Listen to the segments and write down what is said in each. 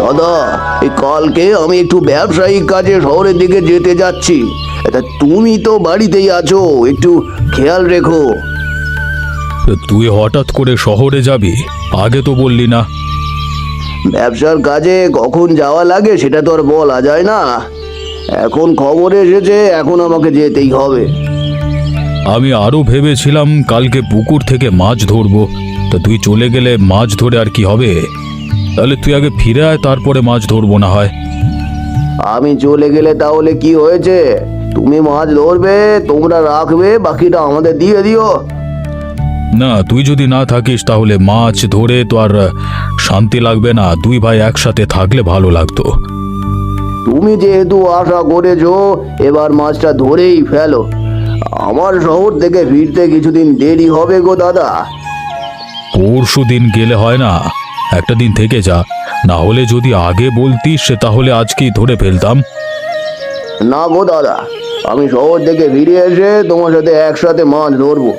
দাদা, এই কালকে আমি একটু ব্যবসায়িক কাজে শহরের দিকে যেতে যাচ্ছি। তা তুমি তো বাড়িতেই আছো, একটু খেয়াল রেখো। তুই হঠাৎ করে শহরে যাবি, আগে তো বললি না। ব্যবসার কাজে কখন যাওয়া লাগে সেটা তো আর বলা যায় না। এখন খবর এসেছে, এখন আমাকে যেতেই হবে। আমি আরো ভেবেছিলাম কালকে পুকুর থেকে মাছ ধরবো, তা তুই চলে গেলে মাছ ধরে আর কি হবে? তাহলে তুই আগে ফিরে আয়, তারপরে মাছ ধরবো না হয়। আমি চলে গেলে তাহলে কি হয়েছে? তুমি মাছ ধরবে, তোমরা রাখবে, বাকিটা আমাদের দিয়ে দিও। না, তুই যদি না থাকিস তাহলে মাছ ধরে তো আর শান্তি লাগবে না। দুই ভাই একসাথে থাকলে ভালো লাগতো। তুমি যেহেতু আশা করেছো, এবার মাছটা ধরেই ফেলো। আমার শহর থেকে ফিরতে কিছুদিন দেরি হবে গো দাদা। পরশু দিন গেলে হয় না? একটা দিন থেকে যা, না হলে যদি আগে বলতিস সে তাহলে আজকেই ধরে ফেলতাম। না গো দাদা, আমি শহর থেকে ফিরে এসে তোমার সাথে একসাথে মাছ ধরবো।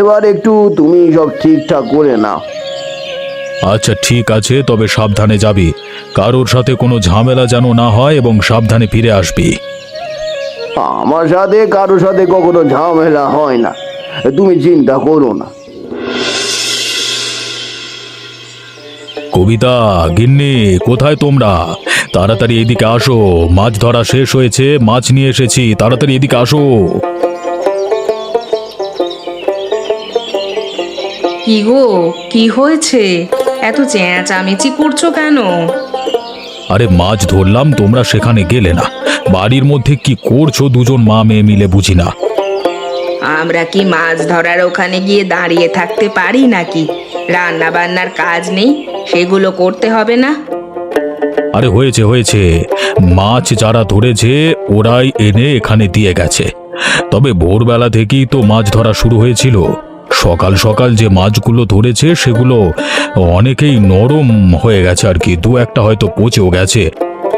এবার একটু তুমি সব ঠিকঠাক করে নাও। আচ্ছা ঠিক আছে, তবে সাবধানে যাবি, কারোর সাথে কোনো ঝামেলা যেন না হয়, এবং সাবধানে ফিরে আসবি। আমার সাথে কারোর সাথে কখনো ঝামেলা হয় না, তুমি চিন্তা করো না। কবিতা, গিন্নি, কোথায় তোমরা? তাড়াতাড়ি এদিকে আসো, মাছ ধরা শেষ হয়েছে, মাছ নিয়ে এসেছি, তাড়াতাড়ি এদিকে আসো। কি গো, কি হয়েছে? এত চেঁচামেচি করছো কেন? আরে মাছ ধরলাম, তোমরা সেখানে গেলে না। বাড়ির মধ্যে কি করছো দুজন মা মেয়ে মিলে, বুঝি না। আমরা কি মাছ ধরার ওখানে গিয়ে দাঁড়িয়ে থাকতে পারি নাকি? রান্না বান্নার কাজ নেই, সেগুলো করতে হবে না? আরে হয়েছে হয়েছে, মাছ যারা ধরেছে ওরাই এনে এখানে দিয়ে গেছে। তবে ভোরবেলা থেকেই তো মাছ ধরা শুরু হয়েছিল। সকাল সকাল যে মাছগুলো ধরেছে সেগুলো অনেকেই নরম হয়ে গেছে আর কি, দু একটা হয়তো পচেও গেছে।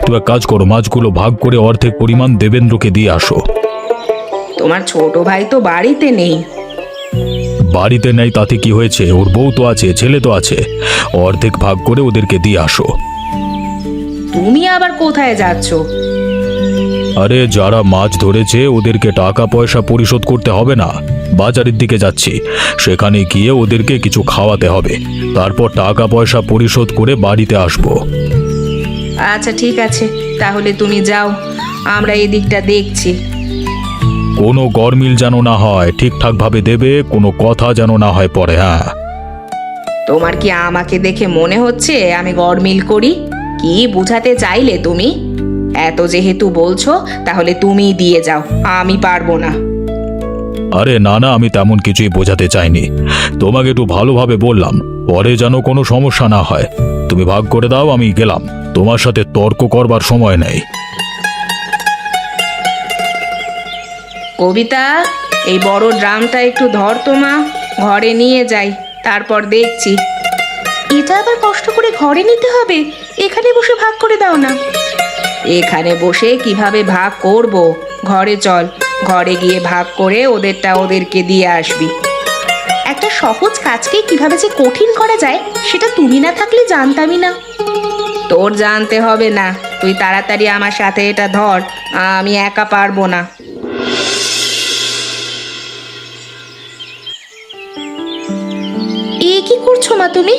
তুমি এক কাজ করো, মাছগুলো ভাগ করে অর্ধেক পরিমাণ দেবেন্দ্রকে দিয়ে আসো। তোমার ছোট ভাই তো বাড়িতে নেই। বাড়িতে নেই তাতে কি হয়েছে, ওর বউ তো আছে, ছেলে তো আছে। অর্ধেক ভাগ করে ওদেরকে দিয়ে আসো। তুমি আবার কোথায় যাচ্ছ? আরে যারা মাছ ধরেছে ওদেরকে টাকা পয়সা পরিশোধ করতে হবে না? বাজারের দিকে যাচ্ছি, সেখানে গিয়ে ওদেরকে কিছু খাওয়াতে হবে, তারপর টাকা পয়সা পরিশোধ করে বাড়িতে আসবো। আচ্ছা ঠিক আছে, তাহলে তুমি যাও, আমরা এদিকটা দেখছি। কোনো গরমিল যেন না হয়, ঠিকঠাকভাবে দেবে, কোনো কথা যেন না হয় পরে। হ্যাঁ, তোমার কি আমাকে দেখে মনে হচ্ছে আমি গড়মিল করি? কি বুঝাতে চাইলে তুমি? এত যেহেতু বলছো, তাহলে তুমিই দিয়ে যাও, আমি পারবো না। আরে না না, আমি তেমন কিছুই বোঝাতে চাইনি, তোমাকে একটু ভালোভাবে বললাম, পরে যেন কোনো সমস্যা না হয়। তুমি ভাগ করে দাও, আমি গেলাম, তোমার সাথে তর্ক করবার সময় নেই। কবিতা, এই বড় ড্রামটা একটু ধর তো মা, ঘরে নিয়ে যাই, তারপর দেখছি। এটা আবার কষ্ট করে ঘরে নিতে হবে? এখানে বসে ভাগ করে দাও না। এখানে বসে কিভাবে ভাগ করব? ঘরে চল, ঘরে গিয়ে ভাগ করে ওদেরটা ওদেরকে দিয়ে আসবি। একটা সহজ কাজকে কিভাবে যে কঠিন করা যায় সেটা তুমি না থাকলে জানতামই না। তোর জানতে হবে না, তুই তাড়াতাড়ি আমার সাথে এটা ধর, আমি একা পারবো না। এ কি করছো মা তুমি?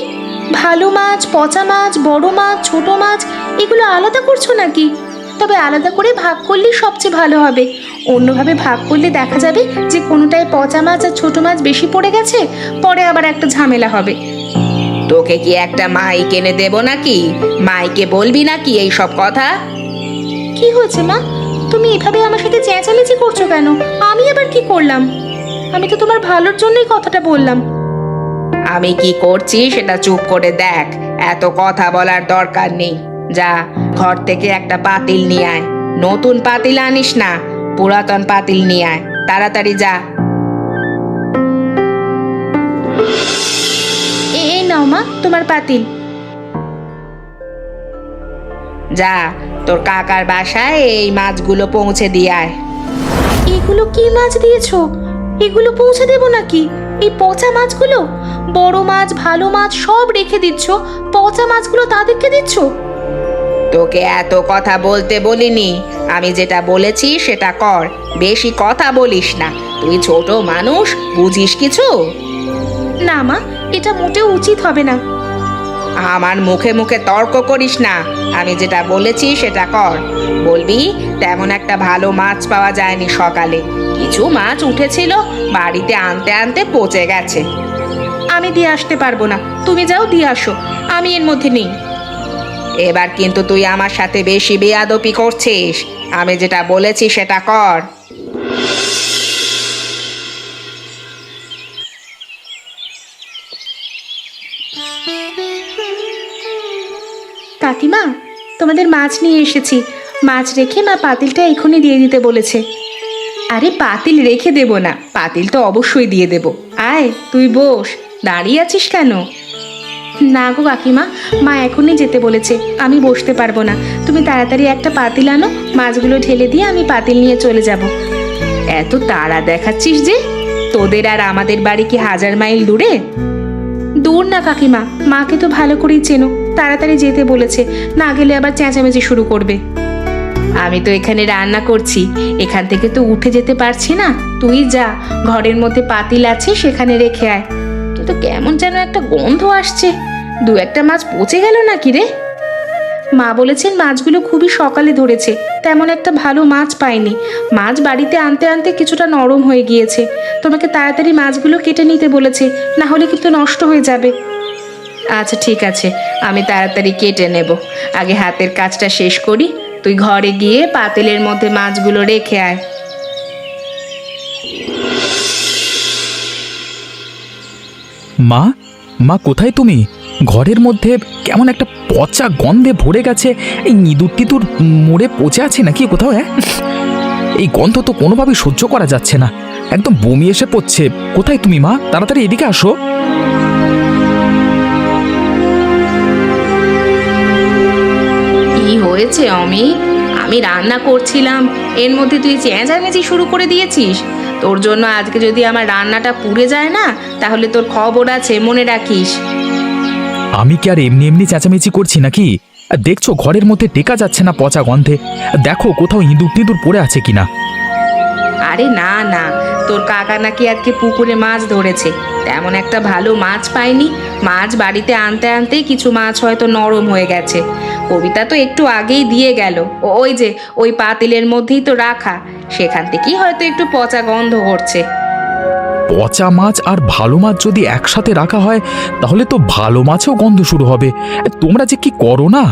ভালো মাছ, পচা মাছ, বড় মাছ, ছোট মাছ, এগুলো আলাদা করছো নাকি? তবে আলাদা করে ভাগ করলেই সবচেয়ে ভালো হবে। অন্যভাবে ভাগ করলে দেখা যাবে যে কোনোটায় পচা মাছ আর ছোট মাছ বেশি পড়ে গেছে, পরে আবার একটা ঝামেলা হবে। তোকে কি একটা মাইক এনে দেব নাকি? মাইকে বলবি নাকি এই সব কথা? কি হয়েছে মা, তুমি এভাবে আমার সাথে চেঁচামেচি করছো কেন? আমি আবার কি করলাম? আমি তো তোমার ভালোর জন্যই কথাটা বললাম। আমি কি করছি সেটা চুপ করে দেখ, এত কথা বলার দরকার নেই। যা, ঘর থেকে একটা পাতিল নিয়ে আয়। নতুন পাতিল আনিস না, পুরাতন পাতিল নিয়ে আয়, তাড়াতাড়ি যা। এই নাও মা তোমার পাতিল। যা, তোর কাকার বাসায় এই মাছগুলো পৌঁছে দিয়ে আয়। এগুলো কি মাছ দিয়েছো? এগুলো পৌঁছে দেবো নাকি? এই পচা মাছগুলো? বড় মাছ, ভালো মাছ সব রেখে দিচ্ছ, পচা মাছগুলো তাদেরকে দিচ্ছ? তোকে এত কথা বলতে বলিনি। আমি যেটা বলেছি সেটা কর, বেশি কথা বলিস না। তুই ছোট মানুষ, বুঝিস কিছু? না মা, এটা মোটেও উচিত হবে না। আমার মুখে মুখে তর্ক করিস না। আমি যেটা বলেছি সেটা কর। বলবি তেমন একটা ভালো মাছ পাওয়া যায়নি সকালে। কিছু মাছ উঠেছিল, বাড়িতে আনতে আনতে পচে গেছে। আমি দিয়ে আসতে পারবো না, তুমি যাও দিয়ে আসো, আমি এর মধ্যে নেই। এবার কিন্তু তুই আমার সাথে বেশি বেয়াদপি করছিস। আমি যেটা বলেছি সেটা কর। কাকিমা, তোমাদের মাছ নিয়ে এসেছি। মাছ রেখে মা পাতিলটা এখনই দিয়ে দিতে বলেছে। আরে পাতিল রেখে দেব না, পাতিল তো অবশ্যই দিয়ে দেব। আয় তুই বস, দাঁড়িয়ে আছিস কেন? না গো কাকিমা, মা এখনই যেতে বলেছে, আমি বসতে পারবো না। তুমি তাড়াতাড়ি একটা পাতিল আনো, মাছগুলো ঢেলে দিয়ে আমি পাতিল নিয়ে চলে যাব। এত তাড়া দেখাচ্ছিস যে? তোদের আর আমাদের বাড়ি কি 1000 মাইল দূরে? দূর না কাকিমা, মাকে তো ভালো করেই চেনো, তাড়াতাড়ি যেতে বলেছে, না গেলে আবার চেঁচামেচি শুরু করবে। আমি তো এখানে রান্না করছি, এখান থেকে তো উঠে যেতে পারছি না। তুই যা, ঘরের মধ্যে পাতিল আছে সেখানে রেখে আয়। কিন্তু কেমন যেন একটা গন্ধ আসছে। দু একটা মাছ পচে গেল নাকি রে? মা বলেছেন মাছগুলো খুবই সকালে ধরেছে, তেমন একটা ভালো মাছ পাইনি। মাছ বাড়িতে আনতে আনতে কিছুটা নরম হয়ে গিয়েছে। তোমাকে তাড়াতাড়ি মাছগুলো কেটে নিতে বলেছে, না হলে কিন্তু নষ্ট হয়ে যাবে। আচ্ছা ঠিক আছে, আমি তাড়াতাড়ি কেটে নেব। আগে হাতের কাজটা শেষ করি। তুই ঘরে গিয়ে পাতিলের মধ্যে মাছগুলো রেখে আয়। মা, মা কোথায় তুমি? ঘরের মধ্যে কেমন একটা পচা গন্ধে ভরে গেছে। এই ইঁদুর টিঁদুর মরে পচে আছে নাকি কোথাও? হ্যাঁ, এই গন্ধ তো কোনোভাবেই সহ্য করা যাচ্ছে না, একদম বমি এসে পড়ছে। কোথায় তুমি মা? তাড়াতাড়ি এদিকে আসো। কি হয়েছে অমিত? আমি রান্না করছিলাম, এর মধ্যে তুই চেঁচামেচি শুরু করে দিয়েছিস। তোর জন্য আজকে যদি আমার রান্নাটা পুড়ে যায় না, তাহলে তোর খবর আছে, মনে রাখিস। আমি কি আর এমনি এমনি চেঁচামেচি করছি নাকি? দেখছো ঘরের মধ্যে টেকা যাচ্ছে না পচা গন্ধে। দেখো কোথাও ইঁদুর টিঁদুর পড়ে আছে কিনা। আরে না না, তোর কাকা নাকি আজকে পুকুরে মাছ ধরেছে, তেমন একটা ভালো মাছ পাইনি। মাছ বাড়িতে আনতে আনতেই কিছু মাছ হয়তো নরম হয়ে গেছে। কবিতা তো একটু আগেই দিয়ে গেল, ওই যে ওই পাতিলের মধ্যেই তো রাখা, সেখান থেকেই হয়তো একটু পচা গন্ধ করছে। পচা মাছ আর ভালো মাছ যদি একসাথে রাখা হয়, তাহলে তো ভালো মাছেও গন্ধ শুরু হবে। তোমরা যে কি করো না!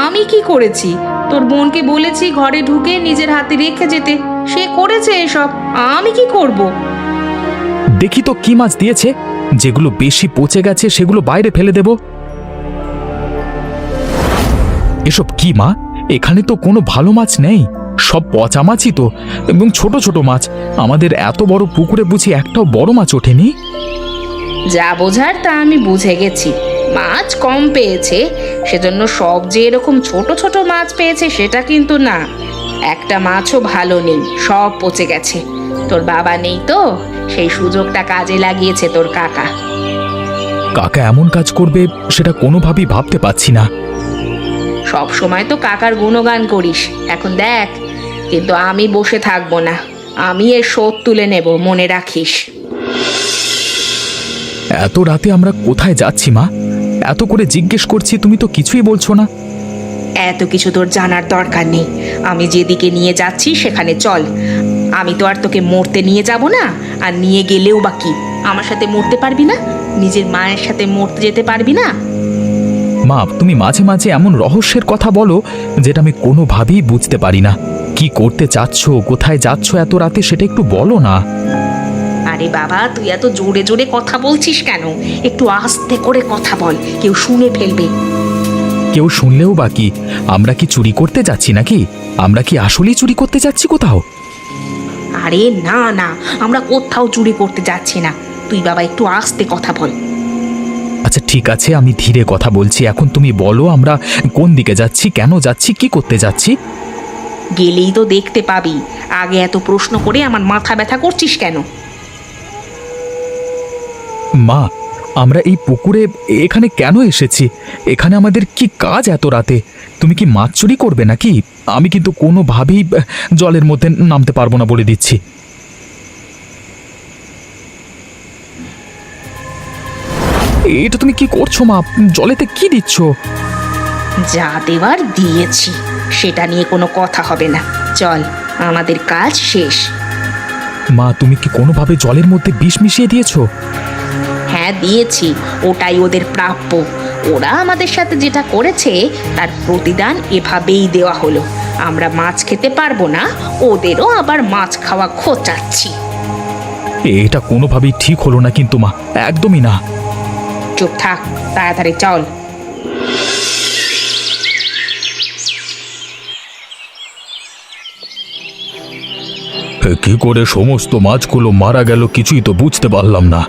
আমি কি করেছি? তোর বোনকে বলেছি ঘরে ঢুকে নিজের হাতে রেখে যেতে, সে করেছে এসব। আমি কি করব? দেখি তো কি মাছ দিয়েছে। যেগুলো বেশি পচে গেছে সেগুলো বাইরে ফেলে দেব। এসব কি মা? এখানে তো কোনো ভালো মাছ নেই, সব পচা মাছই তো, এবং ছোট ছোট মাছ। আমাদের এত বড় পুকুরে বুঝি একটাও বড় মাছ ওঠেনি? যা বোঝার তা আমি বুঝে গেছি। মাছ কম পেয়েছে, সেজন্য সব যে এরকম ছোট ছোট মাছ পেয়েছে সেটা কিন্তু না। একটা মাছও ভালো নেই, সব পচে গেছে। তোর বাবা নেই তো, সেই সুযোগটা কাজে লাগিয়েছে তোর কাকা। কাকা এমন কাজ করবে সেটা কোনোভাবেই ভাবতে পারছি না। সব সময় তো কাকার গুণগান করিস, এখন দেখ। কিন্তু আমি বসে থাকবো না, আমি এর শোধ তুলে নেব, মনে রাখিস। এত রাতে আমরা কোথায় যাচ্ছি মা? এত করে জিজ্ঞেস করছি, তুমি তো কিছুই বলছো না। এত কিছু তোর জানার দরকার নেই। আমি যেদিকে নিয়ে যাচ্ছি সেখানে চল। আমি তো আর তোকে মরতে নিয়ে যাব না, আর নিয়ে গেলেও বা কি, আমার সাথে মরতে পারবি না? নিজের মায়ের সাথে মরতে যেতে পারবি না? মা, তুমি মাঝে মাঝে এমন রহস্যের কথা বলো যেটা আমি কোনোভাবেই বুঝতে পারি না। কি করতে চাচ্ছ, কোথায় যাচ্ছ এত রাতে, সেটা একটু বলো না। আরে বাবা, তুই এত জোরে জোরে কথা বলছিস কেন? একটু আস্তে করে কথা বল, কেউ শুনে ফেলবে। কেউ শুনলেও বা কি? আমরা কি চুরি করতে যাচ্ছি নাকি? আমরা কি আসলেই চুরি করতে যাচ্ছি কোথাও? আরে না না, আমরা কোথাও চুরি করতে যাচ্ছি না। তুই বাবা একটু আস্তে কথা বল। আচ্ছা ঠিক আছে, আমি ধীরে কথা বলছি। এখন তুমি বলো আমরা কোন দিকে যাচ্ছি, কেন যাচ্ছি, কি করতে যাচ্ছি? গেলেই তো দেখতে পাবি। আগে এত প্রশ্ন করে আমার মাথা ব্যথা করছিস কেন? মা, আমরা এই পুকুরে এখানে কেন এসেছি? এখানে আমাদের কি কাজ এত রাতে? তুমি কি মাছ চুরি করবে নাকি? আমি কিন্তু কোনোভাবেই জলের মধ্যে নামতে পারবো না বলে দিচ্ছি। এটা তুমি কি করছো মা? জলেতে কি দিচ্ছ? যা দেওয়ার দিয়েছি, সেটা নিয়ে কোনো কথা হবে না। চল, আমাদের কাজ শেষ। মা, তুমি কি কোনোভাবে জলের মধ্যে বিষ মিশিয়ে দিয়েছো? হ্যাঁ দিয়েছি, ওটাই ওদের প্রাপ্য। ওরা আমাদের সাথে যেটা করেছে তার প্রতিদান এভাবেই দেওয়া হলো। আমরা মাছ খেতে পারবো না, ওদেরও আবার মাছ খাওয়া খোঁচাচ্ছি। এটা কোনোভাবেই ঠিক হলো না কিন্তু মা, একদমই না। চুপ থাক, তাড়াতাড়ি চল। কি করে সমস্ত মাছগুলো মারা গেল কিছুই তো বুঝতে পারলাম না।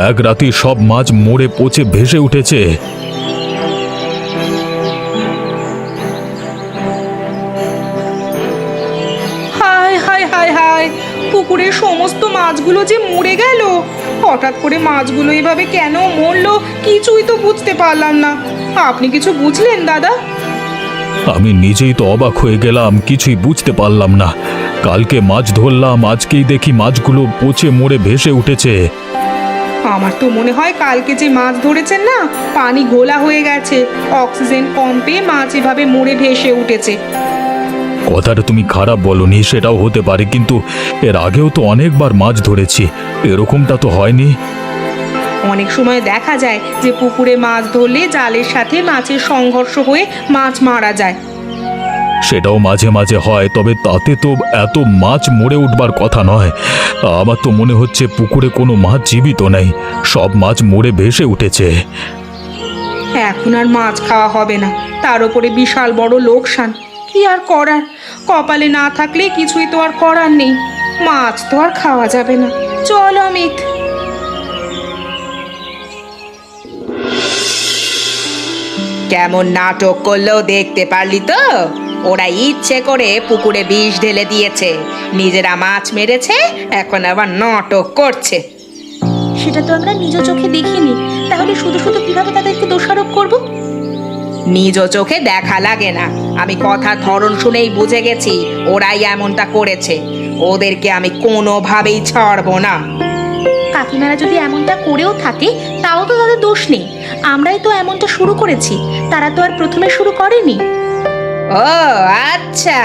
এক রাতে সব মাছ মরে পচে ভেসে উঠেছে। হায় হায় হায় হায়, পুকুরের সমস্ত মাছগুলো যে মরে গেল। হঠাৎ করে মাছগুলো এভাবে কেন মরলো কিছুই তো বুঝতে পারলাম না। আপনি কিছু বুঝলেন দাদা? আমি নিজেই তো অবাক হয়ে গেলাম, কিছুই বুঝতে পারলাম না। কালকে মাছ ধরলাম, আজকেই দেখি মাছগুলো পচে মরে ভেসে উঠেছে। আমার তো মনে হয় কালকে যে মাছ ধরেছেন না, পানি ঘোলা হয়ে গেছে, অক্সিজেন কম পেয়ে মাছ এভাবে মরে ভেসে উঠেছে। কথাটা তুমি খারাপ বলনি, সেটাও হতে পারে, কিন্তু এর আগেও তো অনেকবার মাছ ধরেছি, এরকমটা তো হয়নি। অনেক সময় দেখা যায় যে পুকুরে মাছ ধরলে জালের সাথে মাছের সংঘর্ষ হয়ে মাছ মারা যায়। সেটাও মাঝে মাঝে হয়, তবে তাতে তো এত মাছ মরে উঠবার কথা নয়। আমার তো মনে হচ্ছে পুকুরে কোনো মাছ জীবিত নেই, সব মাছ মরে ভেসে উঠেছে। এখন আর মাছ খাওয়া হবে না, তার উপরে বিশাল বড় লোকসান। কি আর করার, কপালে না থাকলে কিছুই তো আর করার নেই। মাছ তো আর খাওয়া যাবে না। চল অমিত। কেমন নাটক করলো দেখতে পারলি তো? ওরা ইচ্ছে করে পুকুরে বিষ ঢেলে দিয়েছে, নিজেরা মাছ মেরেছে, এখন আবার নাটক করছে। সেটা তো আমরা নিজ চোখে দেখিনি, তাহলে শুধু শুধু কিভাবে তাদেরকে দোষারোপ করব? নিজ চোখে দেখা লাগে না, আমি কথার ধরন শুনেই বুঝে গেছি ওরাই এমনটা করেছে। ওদেরকে আমি কোনোভাবেই ছাড়বো না। কাকিমারা যদি এমনটা করেও থাকে তাও তো তাদের দোষ নেই, আমরাই তো এমনটা শুরু করেছি, তারা তো আর প্রথমে শুরু করেনি। ও আচ্ছা,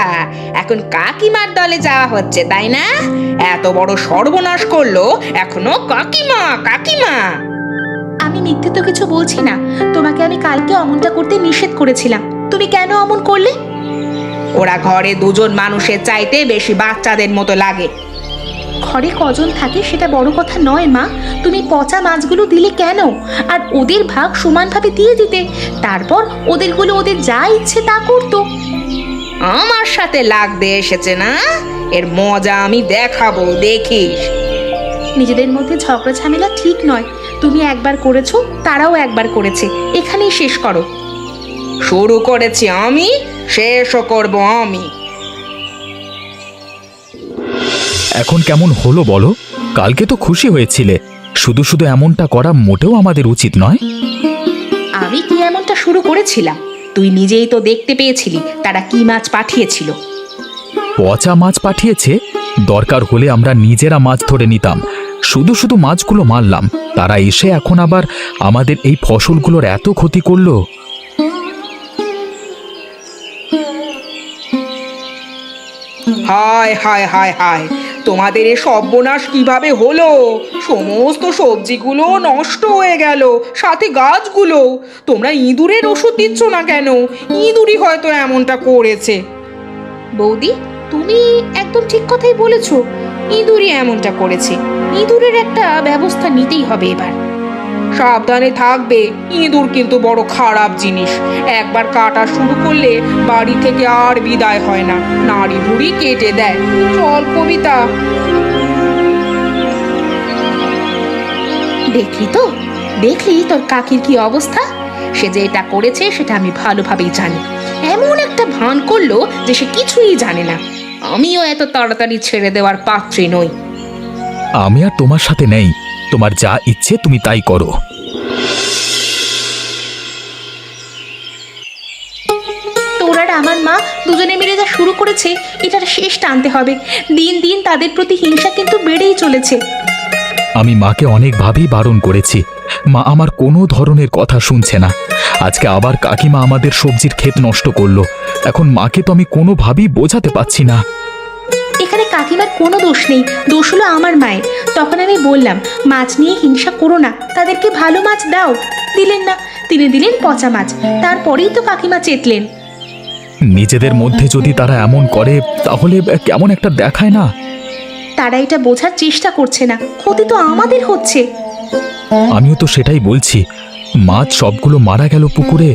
এখন কাকিমার দলে যাওয়া হচ্ছে তাই না? এত বড় সর্বনাশ করলো, এখনো কাকিমা কাকিমা। আমি মিথ্যে তো কিছু বলছি না, তোমাকে আমি কালকে অমনটা করতে নিষেধ করেছিলাম, তুমি কেন অমন করলে? ওরা ঘরে দুজন মানুষের চাইতে বেশি বাচ্চাদের মতো লাগে। ঘরে কজন থাকে সেটা বড় কথা নয় মা, তুমি পচা মাছগুলো দিলে কেন? আর ওদের ভাগ সমানভাবে দিয়ে দিতে, তারপর ওদেরগুলো ওদের যা ইচ্ছে তা করতো। আমার সাথে লাগতে এসেছে না, এর মজা আমি দেখাবো, দেখিস। নিজেদের মধ্যে ঝগড়া ঝামেলা ঠিক নয়, তুমি একবার করেছো, তারাও একবার করেছে, এখানেই শেষ করো। শুরু করেছি আমি, শেষও করব আমি। এখন কেমন হলো বলো? কালকে তো খুশি হয়েছিলে, শুধু শুধু এমনটা করা মোটেও আমাদের উচিত নয়। আমি কি এমনটা শুরু করেছিলাম? তুই নিজেই তো দেখতে পেয়েছিলি তারা কি মাছ পাঠিয়েছিল। পচা মাছ পাঠিয়েছে, দরকার হলে আমরা নিজেরা মাছ ধরে নিতাম, শুধু শুধু মাছগুলো মারলাম, তারা এসে এখন আবার আমাদের এই ফসলগুলোর এত ক্ষতি করলো। হায় হায় হায় হায়, তোমাদের এ সর্বনাশ কিভাবে হলো? সমস্ত সবজিগুলো নষ্ট হয়ে গেল, সাথে গাছগুলো। তোমরা ইঁদুরের ওষুধ দিচ্ছ না কেন? ইঁদুরই হয়তো এমনটা করেছে। বৌদি, তুমি একদম ঠিক কথাই বলেছো, ইঁদুরই এমনটা করেছে। ইঁদুরের একটা ব্যবস্থা নিতেই হবে এবার। সাবধানে থাকবে, ইঁদুর কিন্তু বড় খারাপ জিনিস। একবার কাটা শুরু করলে বাড়ি থেকে আর বিদায় হয় না, নাড়ি ভুড়ি কেটে দেয়। চল কবিতা। দেখলি তো, দেখলি তোর কাকির কি অবস্থা? সে যে এটা করেছে সেটা আমি ভালোভাবেই জানি। এমন একটা ভান করলো যে সে কিছুই জানে না। আমিও এত তাড়াতাড়ি ছেড়ে দেওয়ার পাত্রী নই। আমি আর তোমার সাথে নেই, তোমার যা ইচ্ছে তুমি তাই করো। আর আমার মা দুজনে মিলে যা শুরু করেছে এটার শেষ টানতে হবে। দিন দিন তাদের প্রতি হিংসা কিন্তু বেড়েই চলেছে। আমি মাকে অনেকভাবেই বারণ করেছি, মা আমার কোনো ধরনের কথা শুনছে না। আজকে আবার কাকিমা আমাদের সবজির ক্ষেত নষ্ট করলো। এখন মাকে তো আমি কোনোভাবেই বোঝাতে পারছি না। এখানে কাকিমার কোনো দোষ নেই, দোষ হলো আমার মায়ের। তখন আমি বললাম মাছ নিয়ে হিংসা করো না, তাদেরকে ভালো মাছ দাও। দিলেন না, তিনি দিলেন পচা মাছ। তারপরেই তো কাকিমা চেতলেন। নিজেদের মধ্যে যদি তারা এমন করে তাহলে কেমন একটা দেখায় না। তারা এটা বোঝার চেষ্টা করছে না, ক্ষতি তো আমাদের হচ্ছে। আমিও তো সেটাই বলছি, মাছ সবগুলো মারা গেল পুকুরে,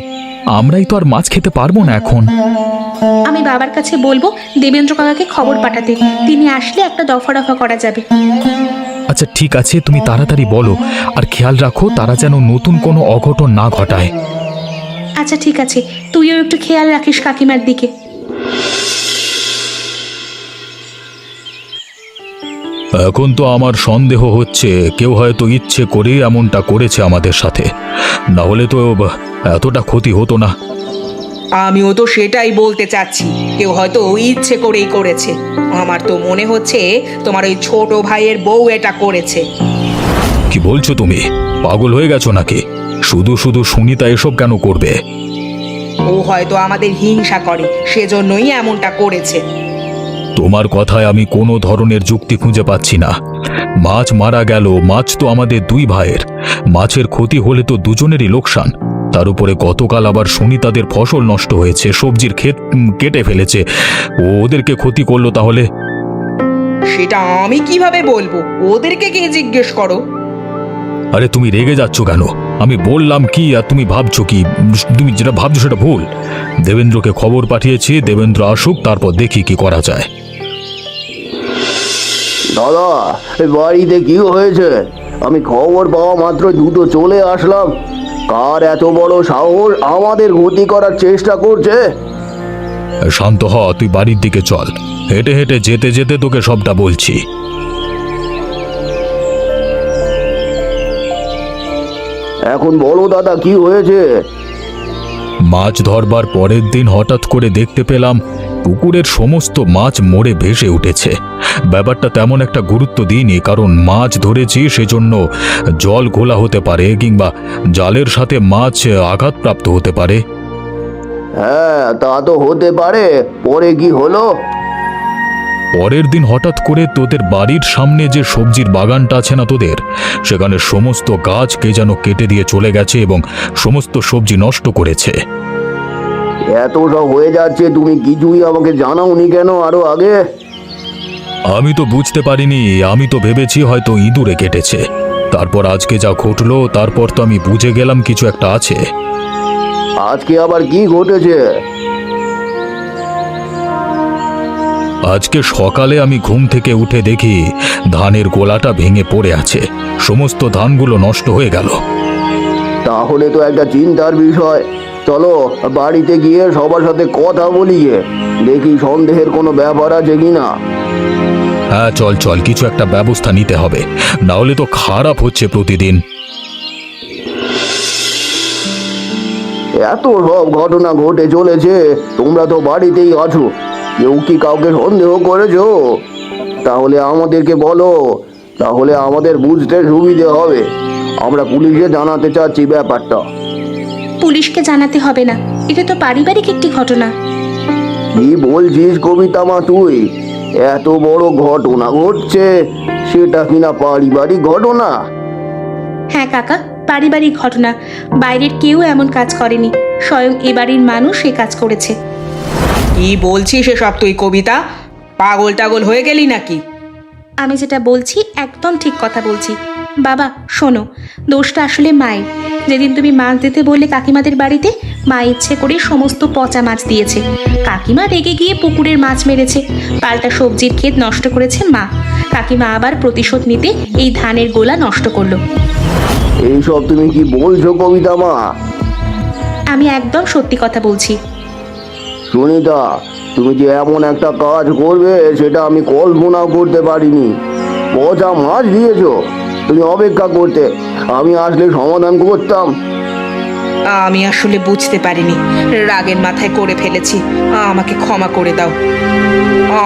আমরাই তো আর মাছ খেতে পারবো না এখন। আমি বাবার কাছে বলবো দেবেন্দ্র কাকাকে খবর পাঠাতে, তিনি আসলে একটা দফা রফা করা যাবে। আচ্ছা ঠিক আছে, তুমি তাড়াতাড়ি বলো, আর খেয়াল রাখো তারা যেন নতুন কোনো অঘটন না ঘটায়। আচ্ছা ঠিক আছে, তুইও একটু খেয়াল রাখিস কাকিমার দিকে। এখন তো আমার সন্দেহ হচ্ছে কেউ হয়তো ইচ্ছে করে এমনটা করেছে আমাদের সাথে, না হলে তো এতটা ক্ষতি হতো না। আমিও তো সেটাই বলতে চাচ্ছি, কেউ হয়তো ইচ্ছে করেই করেছে। আমার তো মনে হচ্ছে তোমার ওই ছোট ভাইয়ের বউ এটা করেছে। কি বলছো তুমি? পাগল হয়ে গেছো নাকি? শুধু শুধু সুনিতা এসব কেন করবে? ও হয়তো আমাদের হিংসা করে, সেজন্যই এমনটা করেছে। তোমার কথায় আমি কোনো ধরনের যুক্তি খুঁজে পাচ্ছি না। মাছ মারা গেল, মাছ তো আমাদের দুই ভাইয়ের। মাছের ক্ষতি হলে তো দুজনেরই লোকসান। তার উপরে গতকাল আবার সুনিতাদের ফসল নষ্ট হয়েছে, সবজির ক্ষেত কেটে ফেলেছে, ওদেরকে ক্ষতি করলো তাহলে? সেটা আমি কিভাবে বলবো? ওদেরকে কে জিজ্ঞেস করো। আরে তুমি রেগে যাচ্ছ কেন? আমি বললাম কি আর তুমি ভাবছো কি? তুমি যেটা ভাবছো সেটা ভুল। দেবেন্দ্রকে খবর পাঠিয়েছি, দেবেন্দ্র আসুক, তারপর দেখি কি করা যায়। দাদা, এই বাড়িতে কি হয়েছে? আমি খবর পাওয়া মাত্র দ্রুত চলে আসলাম। কার এত বড় সাহস আমাদের ক্ষতি করার চেষ্টা করছে? শান্ত হ, তুই বাড়ির দিকে চল। হেঁটে হেঁটে যেতে যেতে তোকে সবটা বলছি। এখন বলো দাদা, কি হয়েছে? মাছ ধরবার পরের দিন হঠাৎ করে দেখতে পেলাম পুকুরের সমস্ত মাছ মরে ভেসে উঠেছে। ব্যাপারটা তেমন একটা গুরুত্ব দিইনি, কারণ মাছ ধরেছি সেজন্য জল ঘোলা হতে পারে, কিংবা জালের সাথে মাছ আঘাতপ্রাপ্ত হতে পারে। হ্যাঁ, তা তো হতে পারে। পরে কি হলো? পরের দিন হঠাৎ করে তোদের বাড়ির সামনে যে সবজির বাগানটা আছে না তোদের, সেখানে সমস্ত গাছ কে যেন কেটে দিয়ে চলে গেছে এবং সমস্ত সবজি নষ্ট করেছে। এত সব হয়ে যাচ্ছে, তুমি কিছুই আমাকে জানাওনি কেন আরো আগে? আমি তো বুঝতে পারিনি, আমি তো ভেবেছি হয়তো ইঁদুরে কেটেছে। তারপর আজকে যা ঘটলো, তারপর তো আমি বুঝে গেলাম কিছু একটা আছে। আজকে আবার কি ঘটেছে? আজকে সকালে আমি ঘুম থেকে উঠে দেখি ধানের গোলাটা ভেঙে পড়ে আছে, সমস্ত ধানগুলো নষ্ট হয়ে গেল। তাহলে তো একটা চিন্তার বিষয়। চলো বাড়িতে গিয়ে সবার সাথে কথা বলি, গিয়ে দেখি সন্দেহের কোনো ব্যাপার আছে কিনা। হ্যাঁ চল চল, কিছু একটা ব্যবস্থা নিতে হবে, না হলে তো খারাপ হচ্ছে প্রতিদিন। এত সব ঘটনা ঘটে চলেছে, তোমরা তো বাড়িতেই আছো, কেউ কি কাউকে সন্দেহ করেছো? তাহলে আমাদেরকে বলো, তাহলে আমাদের বুঝতে সুবিধে হবে। আমরা পুলিশে জানাতে চাচ্ছি ব্যাপারটা। পুলিশকে জানাতে হবে না, এটা তো পারিবারিক একটি ঘটনা। কি বলছিস কবিতা মা তুই? এত বড় ঘটনা ঘটছে, সেটা কিনা পারিবারিক ঘটনা? হ্যাঁ কাকা, পারিবারিক ঘটনা। বাইরের কেউ এমন কাজ করেনি, স্বয়ং এ বাড়ির মানুষ এ কাজ করেছে। কি বলছিস এসব তুই কবিতা? পাগল টাগল হয়ে গেলি নাকি? আমি যেটা বলছি একদম ঠিক কথা বলছি। বাবা শোনো, দোষটা আসলে মায়ের। যেদিন তুমি মাছ দিতে বললে কাকিমাদের বাড়িতে, মা ইচ্ছে করে সমস্ত পচা মাছ দিয়েছে। কাকিমা রেগে গিয়ে পুকুরের মাছ মেরেছে, পাল্টা সবজির ক্ষেত নষ্ট করেছে মা। কাকিমা আবার প্রতিশোধ নিতে এই ধানের গোলা নষ্ট করলো। এইসব তুমি কি বলছো কবিতা মা? আমি একদম সত্যি কথা বলছি। সুনিতা, তুমি যে এমন একটা কাজ করবে সেটা আমি কল্পনাও করতে পারিনি। পচা মাছ দিয়েছো, তুমি অপেক্ষা করতে, আমি আসলে সমাধান করতাম। আমি আসলে বুঝতে পারিনি, রাগের মাথায় করে ফেলেছি, আমাকে ক্ষমা করে দাও।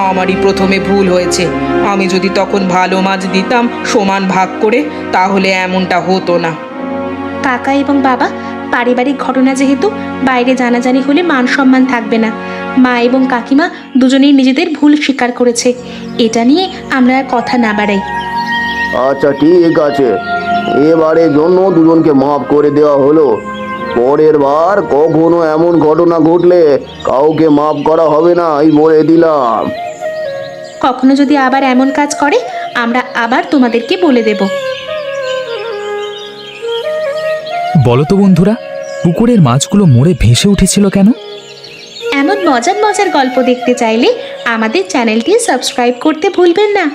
আমারই প্রথমে ভুল হয়েছে। আমি যদি তখন ভালো মাছ দিতাম সমান ভাগ করে, তাহলে এমনটা হতো না। কাকা এবং বাবা, পারিবারিক ঘটনা যেহেতু বাইরে জানাজানি হলে মান সম্মান থাকবে না। মা এবং কাকিমা দুজনেই নিজেদের ভুল স্বীকার করেছে, এটা নিয়ে আমরা আর কথা না বাড়াই। আচ্ছা ঠিক আছে, এবারের জন্য দুজনকে মাফ করে দেওয়া হলো। পরের বার কখনো এমন ঘটনা ঘটলে কাউকে মাফ করা হবে না, এই বলে দিলাম। কখনো যদি আবার এমন কাজ করে আমরা আবার তোমাদেরকে বলে দেব। বলো তো বন্ধুরা, পুকুরের মাছগুলো মরে ভেসে উঠেছিল কেন? এমন মজার মজার গল্প দেখতে চাইলে আমাদের চ্যানেলটি সাবস্ক্রাইব করতে ভুলবেন না।